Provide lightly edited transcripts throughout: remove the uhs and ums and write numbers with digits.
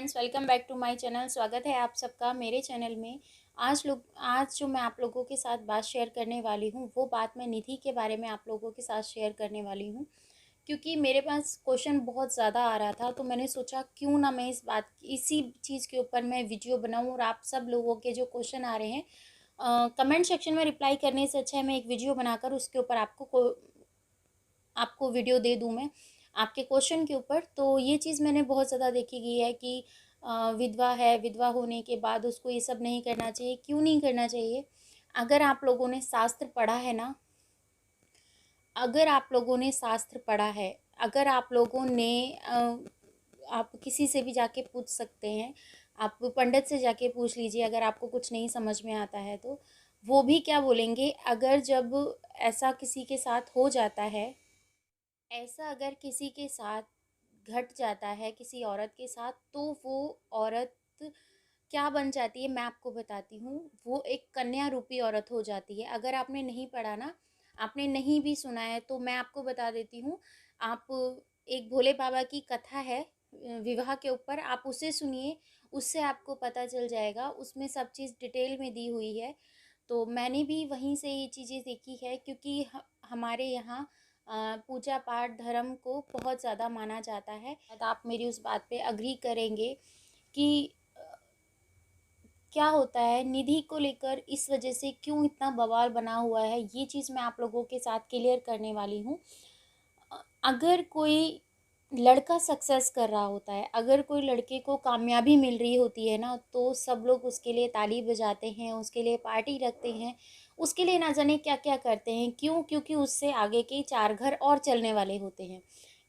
Friends, welcome back to my channel. स्वागत है आप सबका मेरे चैनल में। आज जो मैं आप लोगों के साथ बात शेयर करने वाली हूँ, वो बात मैं निधि के बारे में आप लोगों के साथ शेयर करने वाली हूँ। क्योंकि मेरे पास क्वेश्चन बहुत ज़्यादा आ रहा था, तो मैंने सोचा क्यों ना मैं इसी चीज़ के ऊपर मैं वीडियो बनाऊँ और आप सब लोगों के जो क्वेश्चन आ रहे हैं कमेंट सेक्शन में रिप्लाई करने से अच्छा है मैं एक वीडियो बनाकर उसके ऊपर आपको वीडियो दे दूँ मैं आपके क्वेश्चन के ऊपर। तो ये चीज़ मैंने बहुत ज़्यादा देखी गई है कि विधवा है, विधवा होने के बाद उसको ये सब नहीं करना चाहिए। क्यों नहीं करना चाहिए? अगर आप लोगों ने शास्त्र पढ़ा है ना, अगर आप लोगों ने शास्त्र पढ़ा है, अगर आप लोगों ने आप किसी से भी जाके पूछ सकते हैं, आप पंडित से जाके पूछ लीजिए अगर आपको कुछ नहीं समझ में आता है तो। वो भी क्या बोलेंगे, अगर जब ऐसा किसी के साथ हो जाता है, ऐसा अगर किसी के साथ घट जाता है किसी औरत के साथ, तो वो औरत क्या बन जाती है मैं आपको बताती हूँ। वो एक कन्या रूपी औरत हो जाती है। अगर आपने नहीं पढ़ा ना, आपने नहीं भी सुना है, तो मैं आपको बता देती हूँ। आप एक भोले बाबा की कथा है विवाह के ऊपर, आप उसे सुनिए, उससे आपको पता चल जाएगा। उसमें सब चीज़ डिटेल में दी हुई है। तो मैंने भी वहीं से ये चीज़ें देखी है, क्योंकि हमारे यहाँ पूजा पाठ धर्म को बहुत ज़्यादा माना जाता है। शायद आप मेरी उस बात पे अग्री करेंगे कि क्या होता है निधि को लेकर इस वजह से क्यों इतना बवाल बना हुआ है, ये चीज़ मैं आप लोगों के साथ क्लियर करने वाली हूँ। अगर कोई लड़का सक्सेस कर रहा होता है, अगर कोई लड़के को कामयाबी मिल रही होती है ना, तो सब लोग उसके लिए ताली बजाते हैं, उसके लिए पार्टी रखते हैं, उसके लिए ना जाने क्या क्या करते हैं। क्यों? क्योंकि उससे आगे के 4 घर और चलने वाले होते हैं,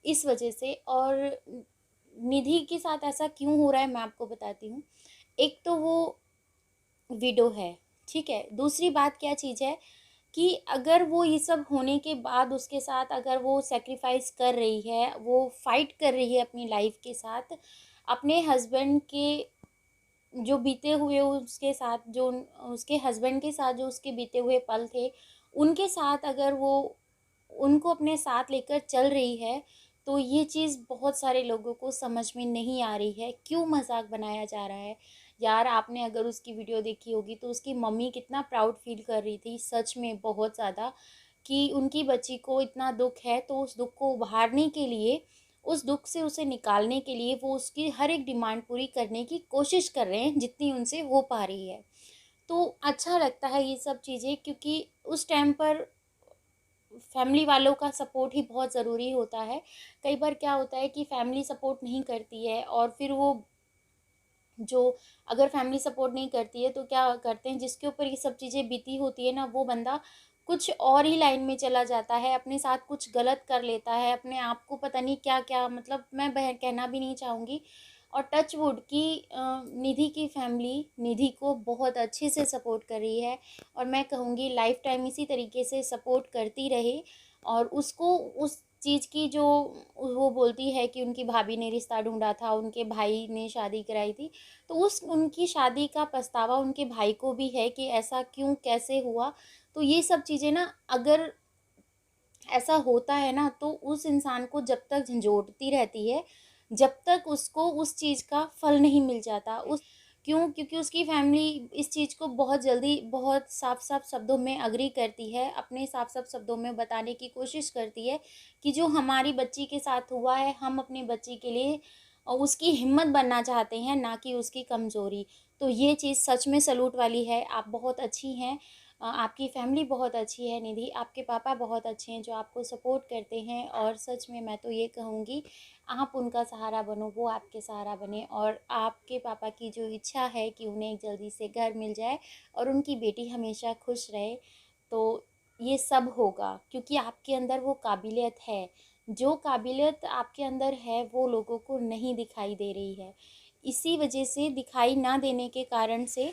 इस वजह से। और निधि के साथ ऐसा क्यों हो रहा है मैं आपको बताती हूँ। एक तो वो विडो है, ठीक है। दूसरी बात क्या चीज़ है कि अगर वो ये सब होने के बाद उसके साथ अगर वो सैक्रिफाइस कर रही है, वो फाइट कर रही है अपनी लाइफ के साथ, अपने हस्बैंड के जो बीते हुए उसके साथ जो उसके हस्बैंड के साथ जो उसके बीते हुए पल थे, उनके साथ अगर वो उनको अपने साथ लेकर चल रही है, तो ये चीज़ बहुत सारे लोगों को समझ में नहीं आ रही है। क्यों मज़ाक बनाया जा रहा है? यार, आपने अगर उसकी वीडियो देखी होगी तो उसकी मम्मी कितना प्राउड फ़ील कर रही थी, सच में बहुत ज़्यादा, कि उनकी बच्ची को इतना दुःख है, तो उस दुःख को उभारने के लिए, उस दुःख से उसे निकालने के लिए वो उसकी हर एक डिमांड पूरी करने की कोशिश कर रहे हैं, जितनी उनसे हो पा रही है। तो अच्छा लगता है ये सब चीज़ें, क्योंकि उस टाइम पर फैमिली वालों का सपोर्ट ही बहुत ज़रूरी होता है। कई बार क्या होता है कि फैमिली सपोर्ट नहीं करती है, और फिर वो जो अगर फैमिली सपोर्ट नहीं करती है तो क्या करते हैं, जिसके ऊपर ये सब चीज़ें बीती होती है ना, वो बंदा कुछ और ही लाइन में चला जाता है, अपने साथ कुछ गलत कर लेता है, अपने आप को पता नहीं क्या-क्या, मतलब मैं कहना भी नहीं चाहूँगी। और टच वुड की निधि की फैमिली निधि को बहुत अच्छे से सपोर्ट कर रही है, और मैं कहूँगी लाइफ टाइम इसी तरीके से सपोर्ट करती रहे। और उसको उस चीज़ की जो वो बोलती है कि उनकी भाभी ने रिश्ता ढूँढा था, उनके भाई ने शादी कराई थी, तो उस उनकी शादी का पछतावा उनके भाई को भी है कि ऐसा क्यों, कैसे हुआ। तो ये सब चीज़ें ना, अगर ऐसा होता है ना, तो उस इंसान को जब तक झंझोड़ती रहती है, जब तक उसको उस चीज़ का फल नहीं मिल जाता। उस क्यों? क्योंकि उसकी फैमिली इस चीज़ को बहुत जल्दी बहुत साफ-साफ शब्दों में एग्री करती है, अपने साफ-साफ शब्दों में बताने की कोशिश करती है कि जो हमारी बच्ची के साथ हुआ है, हम अपनी बच्ची के लिए उसकी हिम्मत बनना चाहते हैं, ना कि उसकी कमज़ोरी। तो ये चीज़ सच में सैल्यूट वाली है, आप बहुत अच्छी हैं। आपकी फैमिली बहुत अच्छी है निधि, आपके पापा बहुत अच्छे हैं जो आपको सपोर्ट करते हैं, और सच में मैं तो ये कहूँगी आप उनका सहारा बनो, वो आपके सहारा बने, और आपके पापा की जो इच्छा है कि उन्हें एक जल्दी से घर मिल जाए और उनकी बेटी हमेशा खुश रहे, तो ये सब होगा, क्योंकि आपके अंदर वो काबिलियत है। जो काबिलियत आपके अंदर है वो लोगों को नहीं दिखाई दे रही है। इसी वजह से दिखाई ना देने के कारण से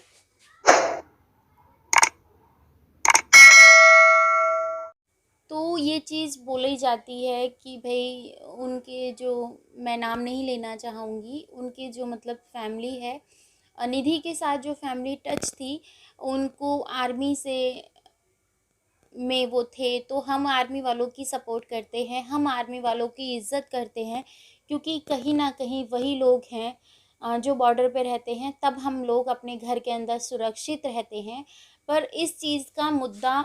तो ये चीज़ बोली जाती है कि भई उनके जो, मैं नाम नहीं लेना चाहूँगी, उनकी जो मतलब फैमिली है, निधि के साथ जो फैमिली टच थी, उनको आर्मी से में वो थे, तो हम आर्मी वालों की सपोर्ट करते हैं, हम आर्मी वालों की इज़्ज़त करते हैं, क्योंकि कहीं न कहीं वही लोग हैं जो बॉर्डर पे रहते हैं, तब हम लोग अपने घर के अंदर सुरक्षित रहते हैं। पर इस चीज़ का मुद्दा,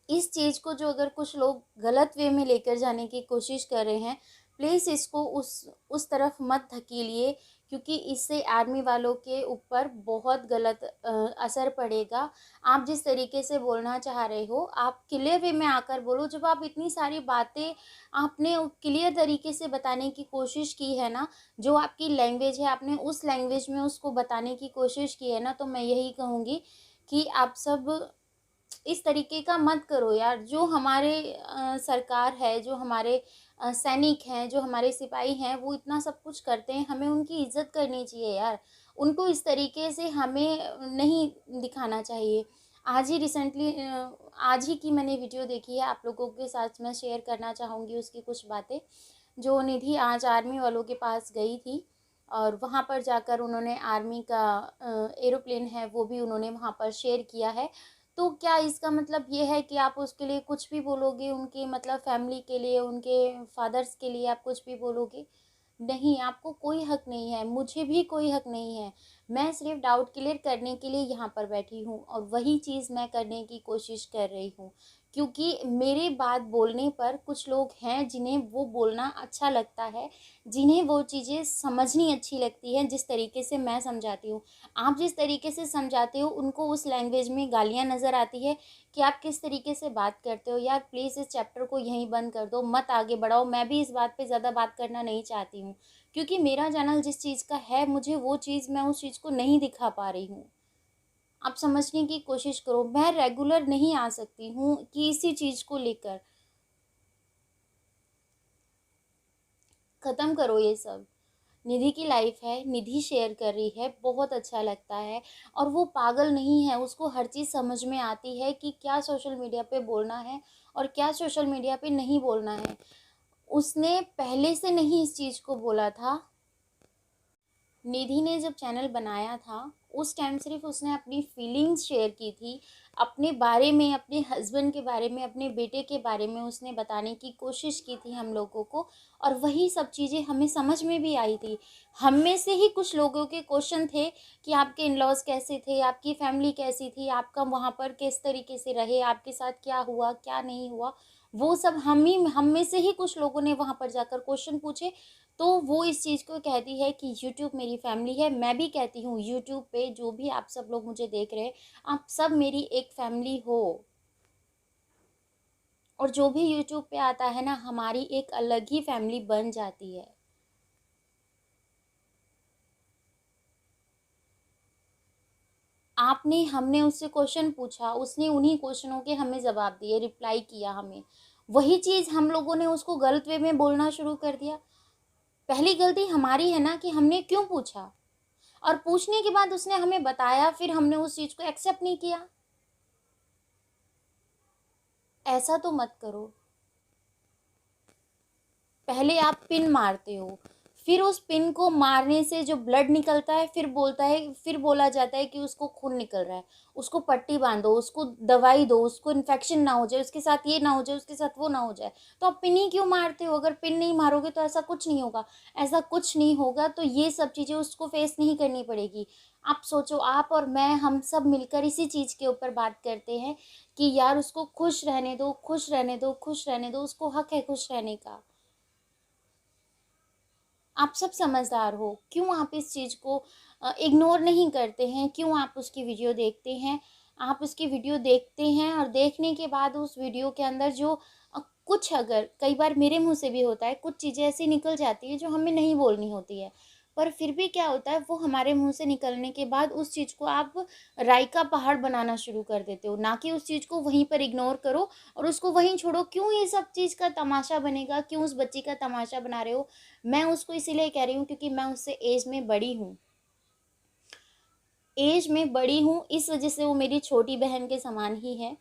इस चीज़ को जो अगर कुछ लोग गलत वे में लेकर जाने की कोशिश कर रहे हैं, प्लीज़ इसको उस तरफ मत धकेलिए, क्योंकि इससे आर्मी वालों के ऊपर बहुत गलत असर पड़ेगा। आप जिस तरीके से बोलना चाह रहे हो, आप क्लियर वे में आकर बोलो। जब आप इतनी सारी बातें आपने क्लियर तरीके से बताने की कोशिश की है ना, जो आपकी लैंग्वेज है आपने उस लैंग्वेज में उसको बताने की कोशिश की है ना, तो मैं यही कहूँगी कि आप सब इस तरीके का मत करो यार। जो हमारे सरकार है, जो हमारे सैनिक हैं, जो हमारे सिपाही हैं, वो इतना सब कुछ करते हैं, हमें उनकी इज़्ज़त करनी चाहिए यार। उनको इस तरीके से हमें नहीं दिखाना चाहिए। आज ही रिसेंटली आज ही की मैंने वीडियो देखी है, आप लोगों के साथ मैं शेयर करना चाहूँगी उसकी कुछ बातें। जो निधि आज आर्मी वालों के पास गई थी और वहाँ पर जाकर उन्होंने आर्मी का एरोप्लेन है वो भी उन्होंने वहाँ पर शेयर किया है। तो क्या इसका मतलब ये है कि आप उसके लिए कुछ भी बोलोगे, उनके मतलब फैमिली के लिए, उनके फादर्स के लिए आप कुछ भी बोलोगे? नहीं, आपको कोई हक नहीं है, मुझे भी कोई हक नहीं है। मैं सिर्फ़ डाउट क्लियर करने के लिए यहाँ पर बैठी हूँ और वही चीज़ मैं करने की कोशिश कर रही हूँ। क्योंकि मेरे बात बोलने पर कुछ लोग हैं जिन्हें वो बोलना अच्छा लगता है, जिन्हें वो चीज़ें समझनी अच्छी लगती हैं जिस तरीके से मैं समझाती हूँ। आप जिस तरीके से समझाते हो उनको उस लैंग्वेज में गालियाँ नज़र आती है कि आप किस तरीके से बात करते हो। यार प्लीज़ इस चैप्टर को यहीं बंद कर दो, मत आगे बढ़ाओ। मैं भी इस बात पे ज़्यादा बात करना नहीं चाहती हूँ, क्योंकि मेरा चैनल जिस चीज़ का है, मुझे वो चीज़ मैं उस चीज़ को नहीं दिखा पा रही हूँ। आप समझने की कोशिश करो, मैं रेगुलर नहीं आ सकती हूँ किसी चीज़ को लेकर। ख़त्म करो ये सब। निधि की लाइफ है, निधि शेयर कर रही है, बहुत अच्छा लगता है। और वो पागल नहीं है, उसको हर चीज़ समझ में आती है कि क्या सोशल मीडिया पे बोलना है और क्या सोशल मीडिया पे नहीं बोलना है। उसने पहले से नहीं इस चीज़ को बोला था। निधि ने जब चैनल बनाया था, उस टाइम सिर्फ़ उसने अपनी फीलिंग्स शेयर की थी। अपने बारे में, अपने हस्बैंड के बारे में, अपने बेटे के बारे में उसने बताने की कोशिश की थी हम लोगों को, और वही सब चीज़ें हमें समझ में भी आई थी। हम में से ही कुछ लोगों के क्वेश्चन थे कि आपके इन-लॉज़ कैसे थे, आपकी फैमिली कैसी थी, आपका वहाँ पर किस तरीके से रहे, आपके साथ क्या हुआ, क्या नहीं हुआ। वो सब हम में से ही कुछ लोगों ने वहाँ पर जाकर क्वेश्चन पूछे। तो वो इस चीज़ को कहती है कि यूट्यूब मेरी फैमिली है। मैं भी कहती हूँ, यूट्यूब पे जो भी आप सब लोग मुझे देख रहे हैं, आप सब मेरी एक फैमिली हो। और जो भी यूट्यूब पे आता है ना, हमारी एक अलग ही फैमिली बन जाती है। हमने उससे क्वेश्चन पूछा, उसने उन्हीं क्वेश्चनों के हमें जवाब दिए, रिप्लाई किया हमें। वही चीज़ हम लोगों ने उसको गलत वे में बोलना शुरू कर दिया। पहली गलती हमारी है ना कि हमने क्यों पूछा, और पूछने के बाद उसने हमें बताया, फिर हमने उस चीज़ को एक्सेप्ट नहीं किया। ऐसा तो मत करो। पहले आप पिन मारते हो, फिर उस पिन को मारने से जो ब्लड निकलता है, फिर बोला जाता है कि उसको खून निकल रहा है, उसको पट्टी बांधो, उसको दवाई दो, उसको इन्फेक्शन ना हो जाए, उसके साथ ये ना हो जाए, उसके साथ वो ना हो जाए। तो आप पिन ही क्यों मारते हो? अगर पिन नहीं मारोगे तो ऐसा कुछ नहीं होगा। ऐसा कुछ नहीं होगा तो ये सब चीज़ें उसको फेस नहीं करनी पड़ेगी। आप सोचो, आप और मैं, हम सब मिलकर इसी चीज़ के ऊपर बात करते हैं कि यार उसको खुश रहने दो, खुश रहने दो, खुश रहने दो, उसको हक है खुश रहने का। आप सब समझदार हो, क्यों आप इस चीज़ को इग्नोर नहीं करते हैं? क्यों आप उसकी वीडियो देखते हैं? आप उसकी वीडियो देखते हैं और देखने के बाद उस वीडियो के अंदर जो कुछ, अगर कई बार मेरे मुँह से भी होता है, कुछ चीज़ें ऐसी निकल जाती हैं जो हमें नहीं बोलनी होती है। पर फिर भी क्या होता है, वो हमारे मुँह से निकलने के बाद उस चीज़ को आप राई का पहाड़ बनाना शुरू कर देते हो, ना कि उस चीज़ को वहीं पर इग्नोर करो और उसको वहीं छोड़ो। क्यों ये सब चीज़ का तमाशा बनेगा? क्यों उस बच्ची का तमाशा बना रहे हो? मैं उसको इसीलिए कह रही हूँ क्योंकि मैं उससे एज में बड़ी हूँ। एज में बड़ी हूँ, इस वज़ह से वो मेरी छोटी बहन के समान ही है।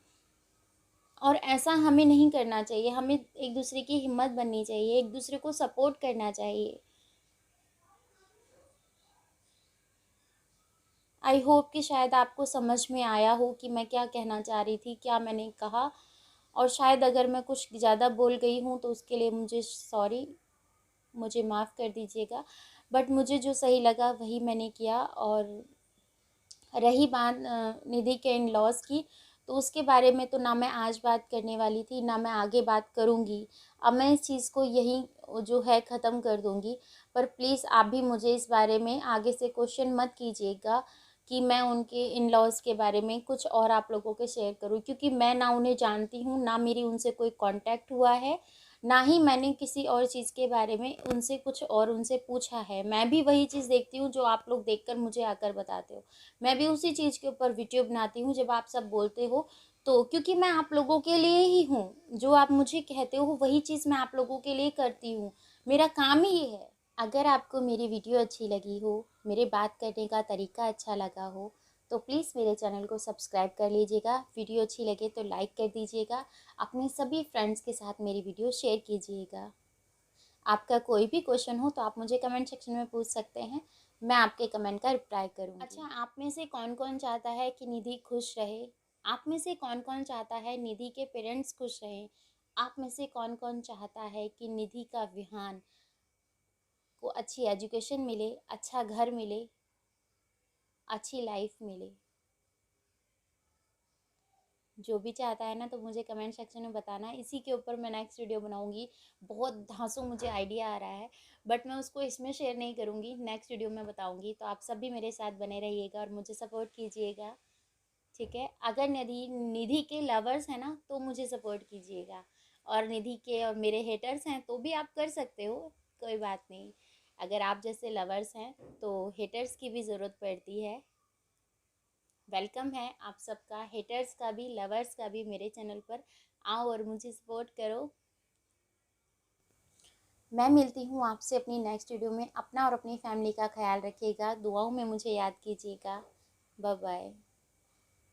और ऐसा हमें नहीं करना चाहिए, हमें एक-दूसरे की हिम्मत बननी चाहिए, एक-दूसरे को सपोर्ट करना चाहिए। आई होप कि शायद आपको समझ में आया हो कि मैं क्या कहना चाह रही थी, क्या मैंने कहा। और शायद अगर मैं कुछ ज़्यादा बोल गई हूँ तो उसके लिए मुझे सॉरी, मुझे माफ़ कर दीजिएगा। बट मुझे जो सही लगा वही मैंने किया। और रही बात निधि के इन लॉस की, तो उसके बारे में तो ना मैं आज बात करने वाली थी, ना मैं आगे बात करूँगी। अब मैं इस चीज़ को यहीं जो है ख़त्म कर दूँगी। पर प्लीज़ आप भी मुझे इस बारे में आगे से क्वेश्चन मत कीजिएगा कि मैं उनके इन लॉज़ के बारे में कुछ और आप लोगों के शेयर करूँ, क्योंकि मैं ना उन्हें जानती हूँ, ना मेरी उनसे कोई कॉन्टैक्ट हुआ है, ना ही मैंने किसी और चीज़ के बारे में उनसे कुछ और उनसे पूछा है। मैं भी वही चीज़ देखती हूँ जो आप लोग देखकर मुझे आकर बताते हो। मैं भी उसी चीज़ के ऊपर वीडियो बनाती हूँ जब आप सब बोलते हो, तो क्योंकि मैं आप लोगों के लिए ही हूँ। जो आप मुझे कहते हो वही चीज़ मैं आप लोगों के लिए करती हूँ। मेरा काम ही ये है। अगर आपको मेरी वीडियो अच्छी लगी हो, मेरे बात करने का तरीका अच्छा लगा हो, तो प्लीज़ मेरे चैनल को सब्सक्राइब कर लीजिएगा। वीडियो अच्छी लगे तो लाइक कर दीजिएगा। अपने सभी फ्रेंड्स के साथ मेरी वीडियो शेयर कीजिएगा। आपका कोई भी क्वेश्चन हो तो आप मुझे कमेंट सेक्शन में पूछ सकते हैं, मैं आपके कमेंट का रिप्लाई करूँगी। अच्छा, आप में से कौन-कौन चाहता है कि निधि खुश रहे? आप में से कौन-कौन चाहता है निधि के पेरेंट्स खुश रहें? आप में से कौन-कौन चाहता है कि निधि का विहान को अच्छी एजुकेशन मिले, अच्छा घर मिले, अच्छी लाइफ मिले? जो भी चाहता है ना, तो मुझे कमेंट सेक्शन में बताना। इसी के ऊपर मैं नेक्स्ट वीडियो बनाऊंगी। बहुत धांसू मुझे आइडिया आ रहा है, बट मैं उसको इसमें शेयर नहीं करूंगी, नेक्स्ट वीडियो में बताऊंगी। तो आप सब भी मेरे साथ बने रहिएगा और मुझे सपोर्ट कीजिएगा, ठीक है? अगर निधि निधि के लवर्स हैं ना, तो मुझे सपोर्ट कीजिएगा। और निधि के और मेरे हेटर्स हैं तो भी आप कर सकते हो, कोई बात नहीं। अगर आप जैसे लवर्स हैं तो हेटर्स की भी ज़रूरत पड़ती है। वेलकम है आप सबका, हेटर्स का भी, लवर्स का भी। मेरे चैनल पर आओ और मुझे सपोर्ट करो। मैं मिलती हूँ आपसे अपनी नेक्स्ट वीडियो में। अपना और अपनी फैमिली का ख्याल रखिएगा, दुआओं में मुझे याद कीजिएगा। Bye bye.